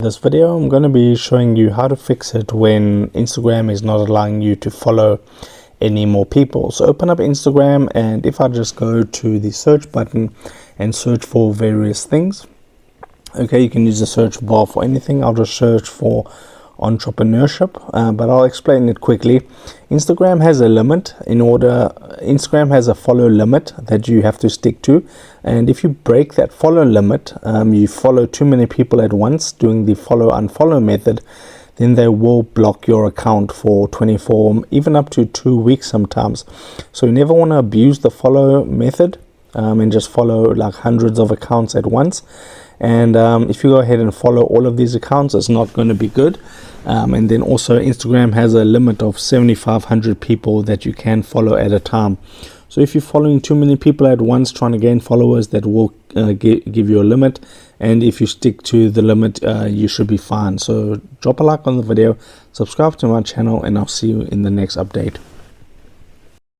This video I'm going to be showing you how to fix it when Instagram is not allowing you to follow any more people. So open up Instagram, and if I just go to the search button and search for various things, okay, you can use the search bar for anything. I'll just search for entrepreneurship, but I'll explain it quickly. Instagram has a limit. Instagram has a follow limit that you have to stick to, and if you break that follow limit, you follow too many people at once doing the follow unfollow method, then they will block your account for 24, even up to 2 weeks sometimes. So you never want to abuse the follow method and just follow like hundreds of accounts at once. And if you go ahead and follow all of these accounts, it's not going to be good. And then also Instagram has a limit of 7,500 people that you can follow at a time. So if you're following too many people at once trying to gain followers, that will give you a limit. And if you stick to the limit, you should be fine. So drop a like on the video, subscribe to my channel, and I'll see you in the next update.